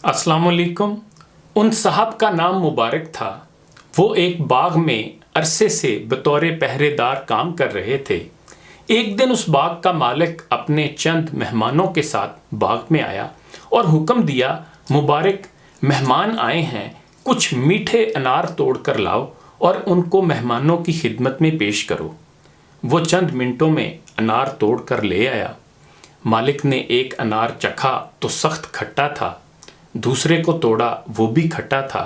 अस्सलाम वालेकुम। उन साहब का नाम मुबारक था। वो एक बाग में अरसे से बतौर पहरेदार काम कर रहे थे। एक दिन उस बाग का मालिक अपने चंद मेहमानों के साथ बाग में आया और हुक्म दिया, मुबारक मेहमान आए हैं, कुछ मीठे अनार तोड़ कर लाओ और उनको मेहमानों की खिदमत में पेश करो। वो चंद मिनटों में अनार तोड़ कर ले आया। मालिक ने एक अनार चखा तो सख्त खट्टा था, दूसरे को तोड़ा, वो भी खट्टा था।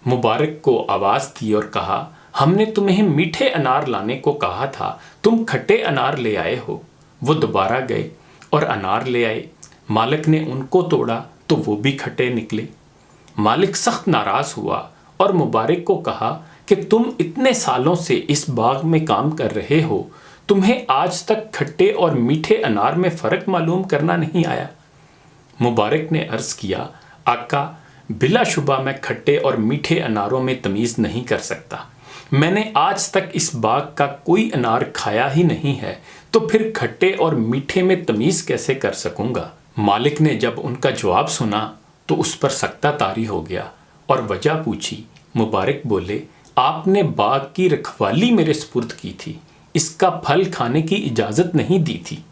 मुबारक को आवाज़ दी और कहा, हमने तुम्हें मीठे अनार लाने को कहा था, तुम खट्टे अनार ले आए हो। वो दोबारा गए और अनार ले आए। मालिक ने उनको तोड़ा तो वो भी खट्टे निकले। मालिक सख्त नाराज़ हुआ और मुबारक को कहा कि तुम इतने सालों से इस बाग में काम कर रहे हो, तुम्हें आज तक खट्टे और मीठे अनार में फ़र्क मालूम करना नहीं आया। मुबारक ने अर्ज़ किया, आका, बिलाशुबा मैं खट्टे और मीठे अनारों में तमीज़ नहीं कर सकता। मैंने आज तक इस बाग का कोई अनार खाया ही नहीं है, तो फिर खट्टे और मीठे में तमीज़ कैसे कर सकूंगा। मालिक ने जब उनका जवाब सुना तो उस पर सख्ता तारी हो गया और वजह पूछी। मुबारक बोले, आपने बाग की रखवाली मेरे सुपुर्द की थी, इसका फल खाने की इजाज़त नहीं दी थी।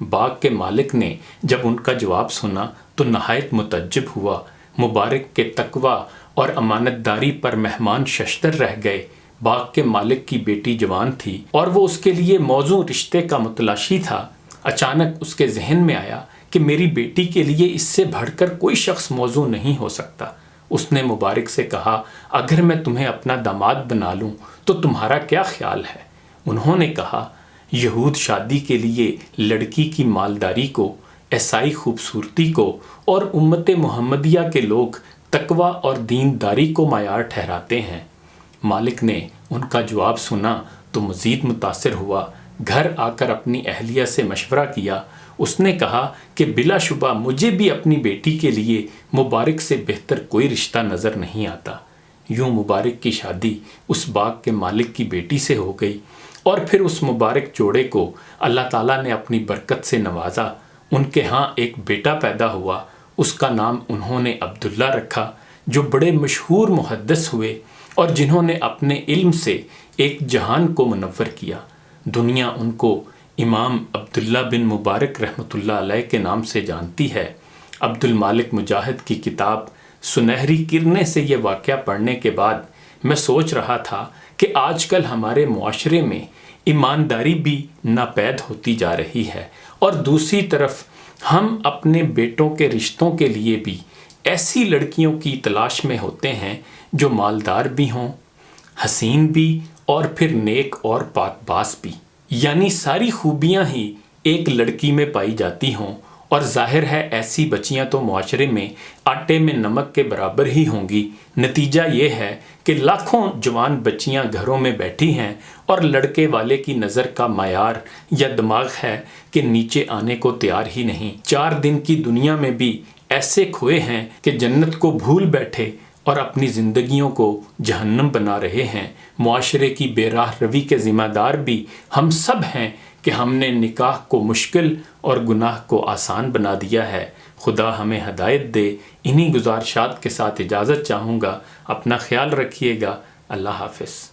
बाग के मालिक ने जब उनका जवाब सुना तो नहायत मुतज्जिब हुआ। मुबारक के तकवा और अमानतदारी पर मेहमान शशदर रह गए। बाग के मालिक की बेटी जवान थी और वो उसके लिए मौजू रिश्ते का मुतलाशी था। अचानक उसके जहन में आया कि मेरी बेटी के लिए इससे बढ़कर कोई शख्स मौजू नहीं हो सकता। उसने मुबारक से कहा, अगर मैं तुम्हें अपना दामाद बना लूँ तो तुम्हारा क्या ख्याल है। उन्होंने कहा, यहूद शादी के लिए लड़की की मालदारी को, ईसाई खूबसूरती को और उम्मत मुहम्मदिया के लोग तकवा और दीनदारी को मायार ठहराते हैं। मालिक ने उनका जवाब सुना तो मज़ीद मुतासिर हुआ। घर आकर अपनी अहलिया से मशवरा किया। उसने कहा कि बिलाशुबा मुझे भी अपनी बेटी के लिए मुबारक से बेहतर कोई रिश्ता नज़र नहीं आता। यूँ मुबारक की शादी उस बाग के मालिक की बेटी से हो गई और फिर उस मुबारक जोड़े को अल्लाह ताला ने अपनी बरकत से नवाजा। उनके यहाँ एक बेटा पैदा हुआ, उसका नाम उन्होंने अब्दुल्ला रखा, जो बड़े मशहूर मुहद्दिस हुए और जिन्होंने अपने इल्म से एक जहान को मुनव्वर किया। दुनिया उनको इमाम अब्दुल्ला बिन मुबारक रहमतुल्लाह अलैह के नाम से जानती है। अब्दुल मालिक मुजाहिद की किताब सुनहरी किरणें से ये वाक़या पढ़ने के बाद मैं सोच रहा था कि आजकल हमारे मुआशरे में ईमानदारी भी नापैद होती जा रही है और दूसरी तरफ हम अपने बेटों के रिश्तों के लिए भी ऐसी लड़कियों की तलाश में होते हैं जो मालदार भी हों, हसीन भी और फिर नेक और पाकबाज भी, यानी सारी खूबियां ही एक लड़की में पाई जाती हों। और जाहिर है ऐसी बच्चियां तो मुआशरे में आटे में नमक के बराबर ही होंगी। नतीजा ये है कि लाखों जवान बच्चियां घरों में बैठी हैं और लड़के वाले की नज़र का मायार या दिमाग है कि नीचे आने को तैयार ही नहीं। 4 दिन की दुनिया में भी ऐसे खोए हैं कि जन्नत को भूल बैठे और अपनी ज़िंदगियों को जहन्नम बना रहे हैं। मुआशरे की बेराह रवी के ज़िम्मेदार भी हम सब हैं कि हमने निकाह को मुश्किल और गुनाह को आसान बना दिया है। खुदा हमें हदायत दे। इन्हीं गुजारिशात के साथ इजाज़त चाहूँगा। अपना ख्याल रखिएगा। अल्लाह हाफ़िज़।